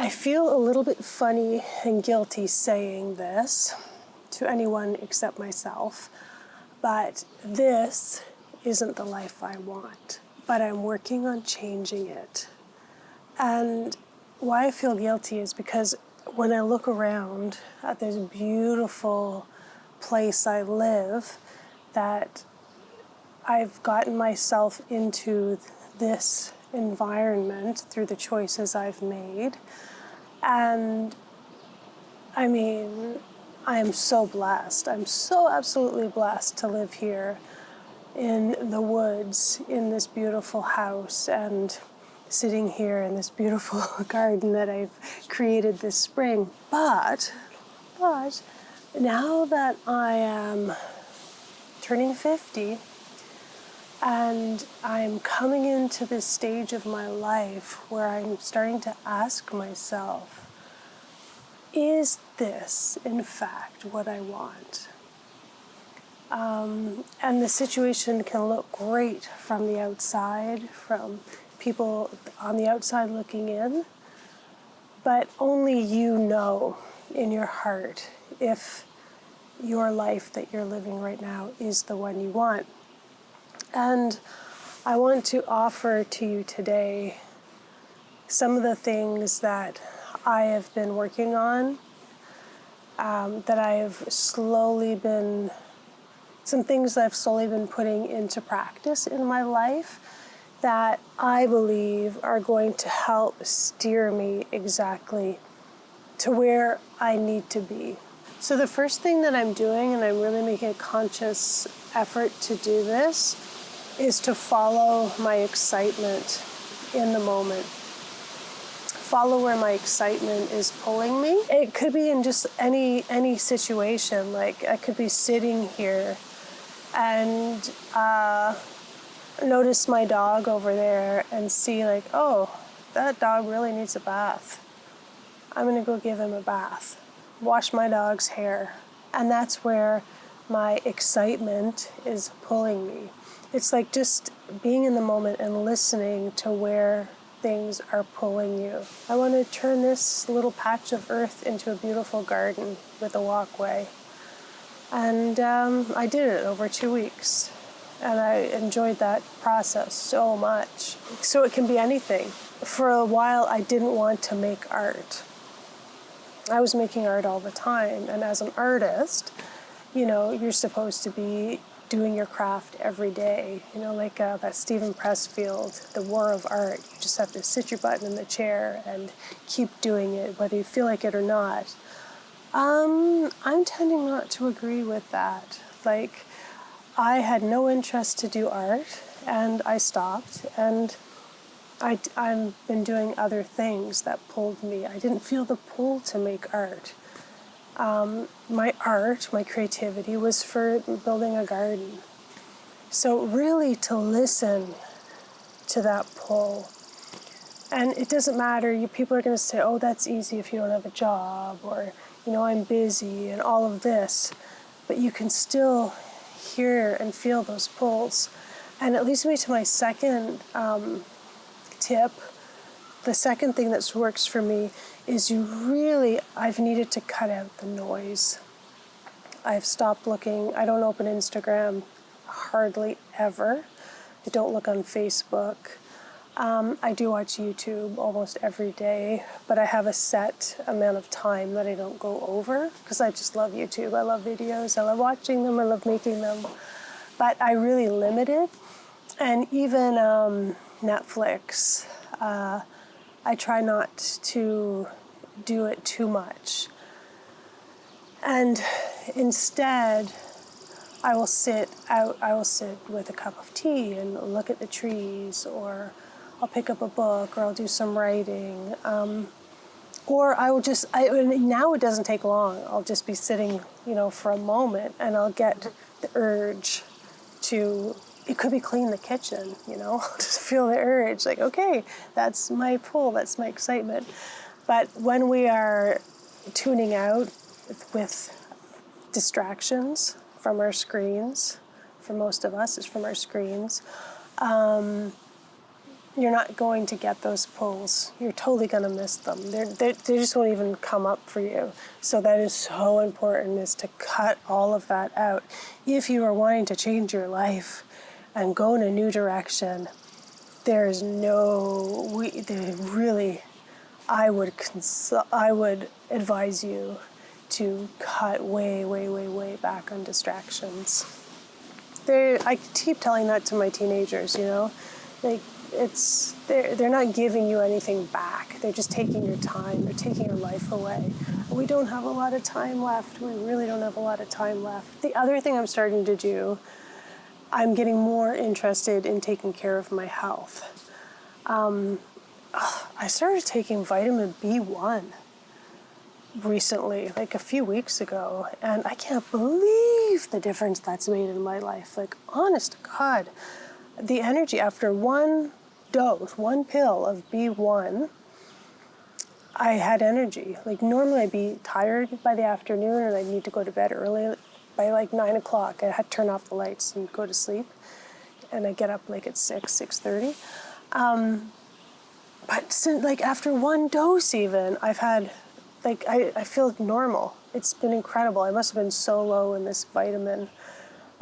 I feel a little bit funny and guilty saying this to anyone except myself, but this isn't the life I want, but I'm working on changing it. And why I feel guilty is because when I look around at this beautiful place I live, that I've gotten myself into this environment through the choices I've made. And I mean, I am so blessed. I'm so absolutely blessed to live here in the woods, in this beautiful house, and sitting here in this beautiful garden that I've created this spring. But now that I am turning 50, and I'm coming into this stage of my life where I'm starting to ask myself, is this, in fact, what I want? And the situation can look great from the outside, from people on the outside looking in, but only you know in your heart if your life that you're living right now is the one you want. And I want to offer to you today some of the things that I have been working on, that I have slowly been, some things that I've slowly been putting into practice in my life that I believe are going to help steer me exactly to where I need to be. So the first thing that I'm doing, and I'm really making a conscious effort to do this, is to follow my excitement in the moment. Follow where my excitement is pulling me. It could be in just any situation. Like I could be sitting here and notice my dog over there and see like, oh, that dog really needs a bath. I'm gonna go give him a bath. Wash my dog's hair. And that's where my excitement is pulling me. It's like just being in the moment and listening to where things are pulling you. I want to turn this little patch of earth into a beautiful garden with a walkway. And I did it over 2 weeks. And I enjoyed that process so much. So it can be anything. For a while, I didn't want to make art. I was making art all the time. And as an artist, you know, you're supposed to be doing your craft every day, you know, like that Stephen Pressfield, The War of Art. You just have to sit your butt in the chair and keep doing it, whether you feel like it or not. I'm tending not to agree with that. Like, I had no interest to do art, and I stopped, and I've been doing other things that pulled me. I didn't feel the pull to make art. My creativity was for building a garden. So really to listen to that pull. And it doesn't matter, people are going to say, oh, that's easy if you don't have a job, or, you know, I'm busy and all of this. But you can still hear and feel those pulls. And it leads me to my second tip. The second thing that works for me is I've needed to cut out the noise. I've stopped looking. I don't open Instagram hardly ever. I don't look on Facebook. I do watch YouTube almost every day, but I have a set amount of time that I don't go over because I just love YouTube. I love videos. I love watching them. I love making them. But I really limit it. And even Netflix, I try not to do it too much. And instead, I will sit with a cup of tea and look at the trees, or I'll pick up a book, or I'll do some writing. Or I will now it doesn't take long. I'll just be sitting, you know, for a moment, and I'll get the urge to, it could be clean the kitchen, you know, I'll just feel the urge, like, okay, that's my pull, that's my excitement. But when we are tuning out with distractions from our screens, for most of us, it's from our screens, you're not going to get those pulls. You're totally going to miss them. They just won't even come up for you. So that is so important, is to cut all of that out. If you are wanting to change your life and go in a new direction, there's no, I would advise you to cut way back on distractions. I keep telling that to my teenagers, like they're not giving you anything back. They're just taking your time. They're taking your life away. We don't have a lot of time left. We really don't have a lot of time left. The other thing I'm starting to do, I'm getting more interested in taking care of my health. I started taking vitamin B1 recently, like a few weeks ago, and I can't believe the difference that's made in my life. Like, honest to God, the energy after one pill of B1, I had energy. Like, normally I'd be tired by the afternoon and I'd need to go to bed early. By like 9 o'clock, I had to turn off the lights and go to sleep. And I get up like at 6:30. But since, like, after one dose even, I've had, like, I feel normal. It's been incredible. I must have been so low in this vitamin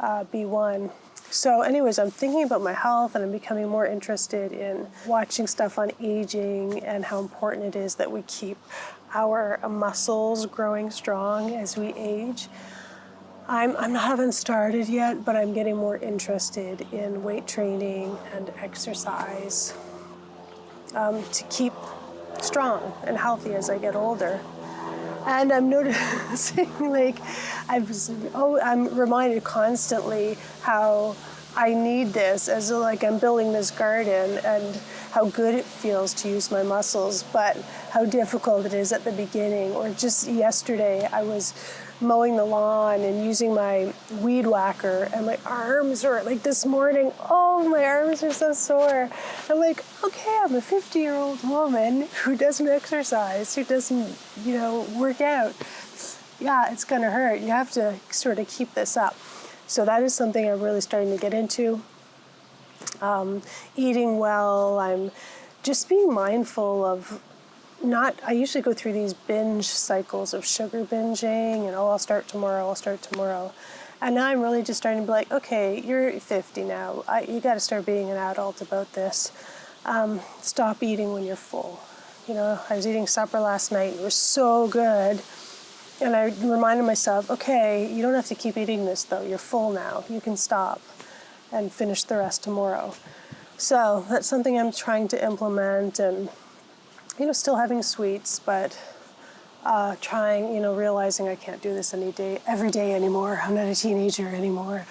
B1. So anyways, I'm thinking about my health, and I'm becoming more interested in watching stuff on aging and how important it is that we keep our muscles growing strong as we age. I haven't started yet, but I'm getting more interested in weight training and exercise to keep strong and healthy as I get older. And I'm noticing, like, I'm reminded constantly how I need this, as like I'm building this garden, and how good it feels to use my muscles, but how difficult it is at the beginning. Or just yesterday, I was mowing the lawn and using my weed whacker, and my arms are, like, this morning, my arms are so sore. I'm like, okay, I'm a 50-year-old woman who doesn't exercise, who doesn't, work out. Yeah, it's gonna hurt. You have to sort of keep this up. So that is something I'm really starting to get into. Eating well. I'm just being mindful of I usually go through these binge cycles of sugar binging and, I'll start tomorrow. And now I'm really just starting to be like, okay, you're 50 now. You got to start being an adult about this. Stop eating when you're full. I was eating supper last night. It was so good. And I reminded myself, okay, you don't have to keep eating this, though. You're full now. You can stop and finish the rest tomorrow. So that's something I'm trying to implement, and, still having sweets, but realizing I can't do this every day anymore. I'm not a teenager anymore.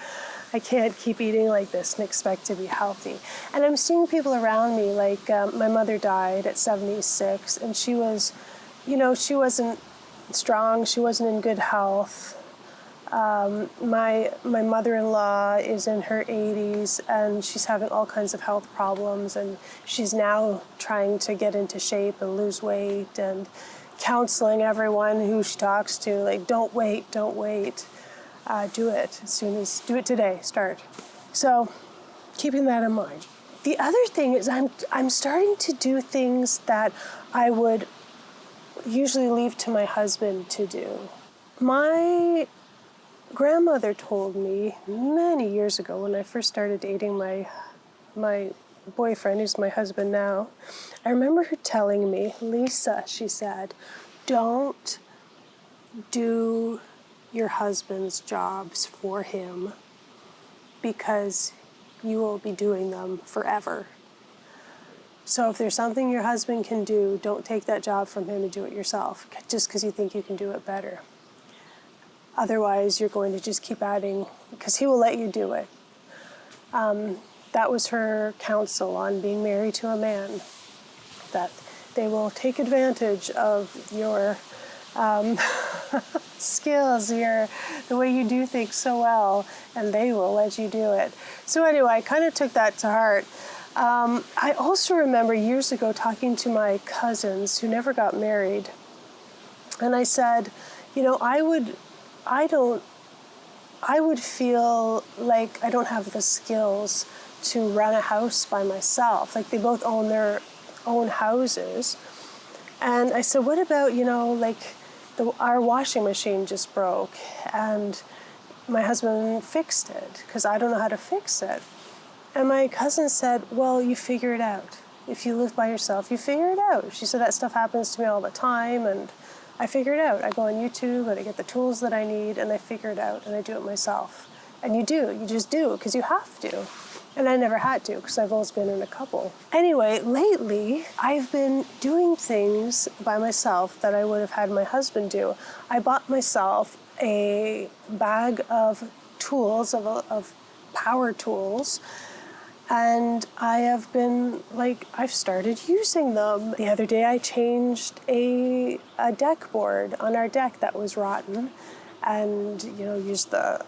I can't keep eating like this and expect to be healthy. And I'm seeing people around me, like my mother died at 76, and she was, she wasn't strong. She wasn't in good health. My mother-in-law is in her 80s, and she's having all kinds of health problems, and she's now trying to get into shape and lose weight, and counseling everyone who she talks to, like, don't wait, do it today, start. So keeping that in mind. The other thing is I'm starting to do things that I would usually leave to my husband to do. My grandmother told me many years ago, when I first started dating my boyfriend, who's my husband now, I remember her telling me, Lisa, she said, don't do your husband's jobs for him, because you will be doing them forever. So if there's something your husband can do, don't take that job from him and do it yourself, just because you think you can do it better. Otherwise, you're going to just keep adding, because he will let you do it. That was her counsel on being married to a man, that they will take advantage of your skills, the way you do things so well, and they will let you do it. So anyway, I kind of took that to heart. I also remember years ago talking to my cousins who never got married, and I said, I would feel like I don't have the skills to rent a house by myself. Like, they both own their own houses. And I said, what about, like, our washing machine just broke, and my husband fixed it because I don't know how to fix it. And my cousin said, well, you figure it out. If you live by yourself, you figure it out. She said, that stuff happens to me all the time, and I figure it out. I go on YouTube and I get the tools that I need, and I figure it out, and I do it myself. And you just do, because you have to. And I never had to, because I've always been in a couple. Anyway, lately, I've been doing things by myself that I would have had my husband do. I bought myself a bag of tools, of power tools, and I have been, I've started using them. The other day I changed a deck board on our deck that was rotten, and used the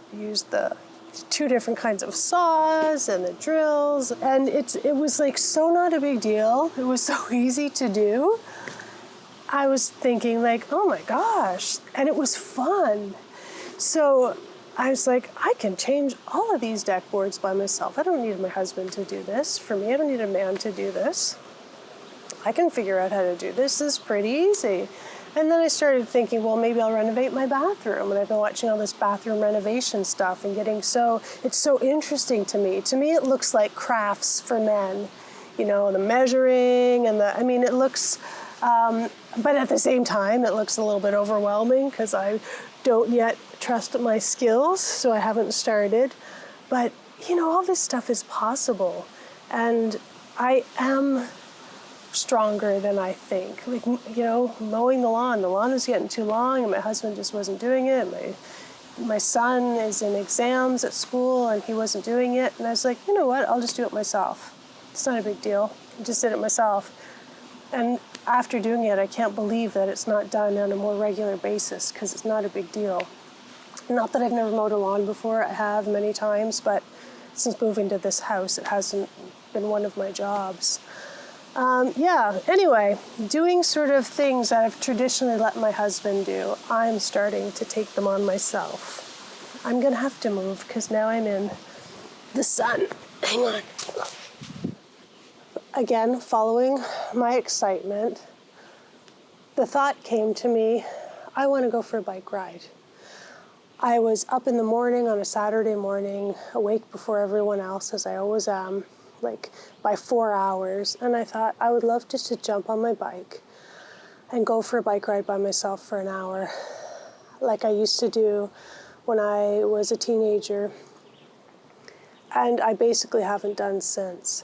2 different kinds of saws and the drills, and it was so not a big deal. It was so easy to do. I was thinking oh my gosh, and it was fun. So I was like, I can change all of these deck boards by myself. I don't need my husband to do this for me. I don't need a man to do this. I can figure out how to do this. This is pretty easy. And then I started thinking, well, maybe I'll renovate my bathroom. And I've been watching all this bathroom renovation stuff and it's so interesting to me. To me, it looks like crafts for men. The measuring and it looks, but at the same time, it looks a little bit overwhelming because I don't yet trust my skills, so I haven't started. But, all this stuff is possible. And I am stronger than I think. Mowing the lawn was getting too long, and my husband just wasn't doing it. My son is in exams at school, and he wasn't doing it. And I was like, you know what? I'll just do it myself. It's not a big deal. I just did it myself. And after doing it, I can't believe that it's not done on a more regular basis, because it's not a big deal. Not that I've never mowed a lawn before. I have many times, but since moving to this house, it hasn't been one of my jobs. Anyway, doing sort of things that I've traditionally let my husband do, I'm starting to take them on myself. I'm going to have to move because now I'm in the sun. Hang on. Again, following my excitement, the thought came to me, I want to go for a bike ride. I was up in the morning on a Saturday morning, awake before everyone else, as I always am, by 4 hours, and I thought I would love just to jump on my bike and go for a bike ride by myself for an hour, like I used to do when I was a teenager, and I basically haven't done since.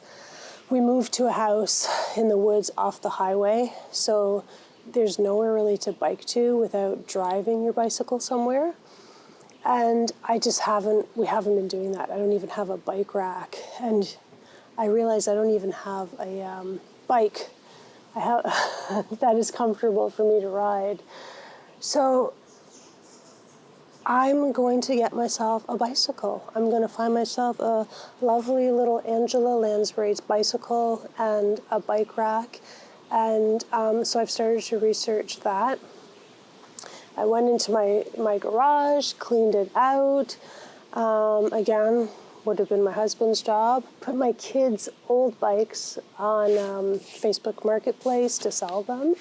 We moved to a house in the woods off the highway, so there's nowhere really to bike to without driving your bicycle somewhere. And we haven't been doing that. I don't even have a bike rack. And I realize I don't even have a bike that is comfortable for me to ride. So I'm going to get myself a bicycle. I'm going to find myself a lovely little Angela Lansbury's bicycle and a bike rack. And so I've started to research that. I went into my garage, cleaned it out. Again, would have been my husband's job. Put my kids' old bikes on Facebook Marketplace to sell them.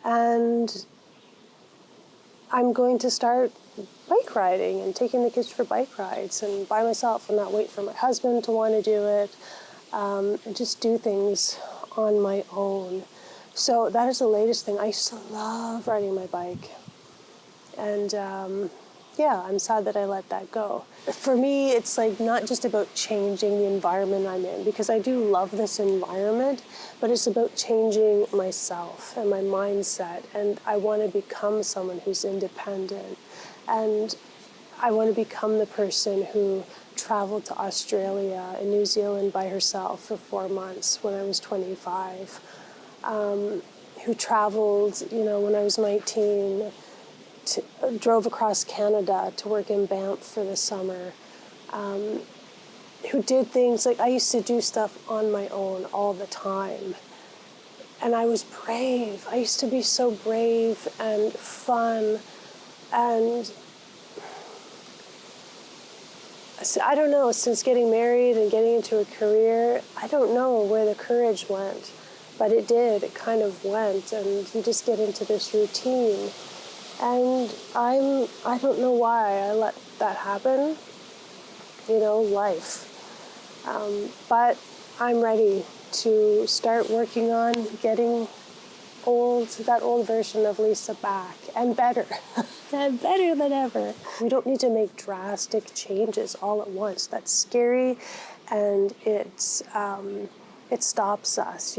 And I'm going to start bike riding and taking the kids for bike rides and by myself and not wait for my husband to want to do it. And just do things on my own. So that is the latest thing. I used to love riding my bike. And I'm sad that I let that go. For me, it's not just about changing the environment I'm in, because I do love this environment, but it's about changing myself and my mindset. And I want to become someone who's independent. And I want to become the person who traveled to Australia and New Zealand by herself for 4 months when I was 25. Who traveled, when I was 19, drove across Canada to work in Banff for the summer, who did things I used to do stuff on my own all the time. And I was brave. I used to be so brave and fun. And So I don't know, since getting married and getting into a career, I don't know where the courage went, but it did. It kind of went, and you just get into this routine. And I don't know why I let that happen, life. But I'm ready to start working on getting that old version of Lisa back, and better, and better than ever. We don't need to make drastic changes all at once. That's scary, and it stops us.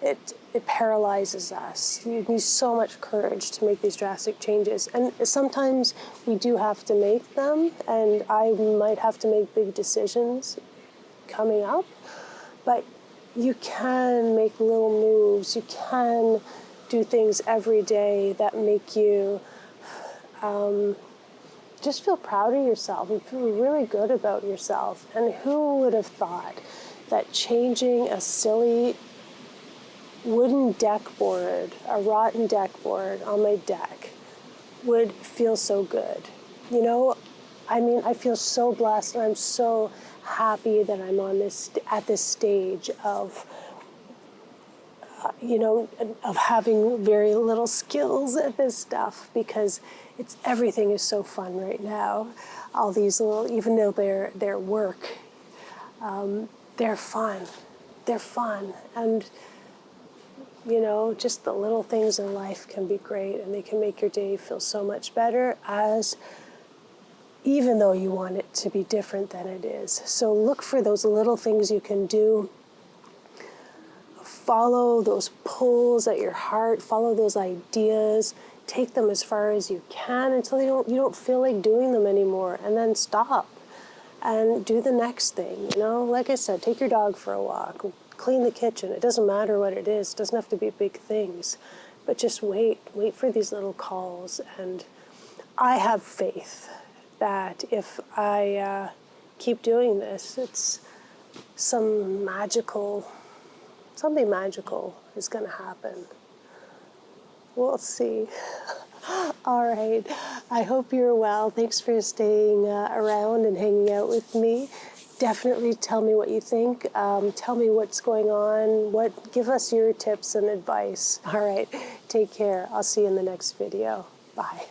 It paralyzes us. You need so much courage to make these drastic changes, and sometimes we do have to make them, and I might have to make big decisions coming up, but you can make little moves. You can do things every day that make you just feel proud of yourself and feel really good about yourself. And who would have thought that changing a silly wooden deck board, a rotten deck board on my deck, would feel so good? I feel so blessed, and I'm so happy that I'm at this stage of having very little skills at this stuff, because everything is so fun right now. All these little, even though they're work, they're fun. They're fun, and just the little things in life can be great, and they can make your day feel so much better, even though you want it to be different than it is. So look for those little things you can do. Follow those pulls at your heart. Follow those ideas. Take them as far as you can until you don't feel like doing them anymore, and then stop and do the next thing. Like I said, take your dog for a walk. Clean the kitchen. It doesn't matter what it is. It doesn't have to be big things. But just wait for these little calls. And I have faith that if I keep doing this, it's something magical is going to happen. We'll see. All right. I hope you're well. Thanks for staying around and hanging out with me. Definitely tell me what you think. Tell me what's going on. Give us your tips and advice. All right. Take care. I'll see you in the next video. Bye.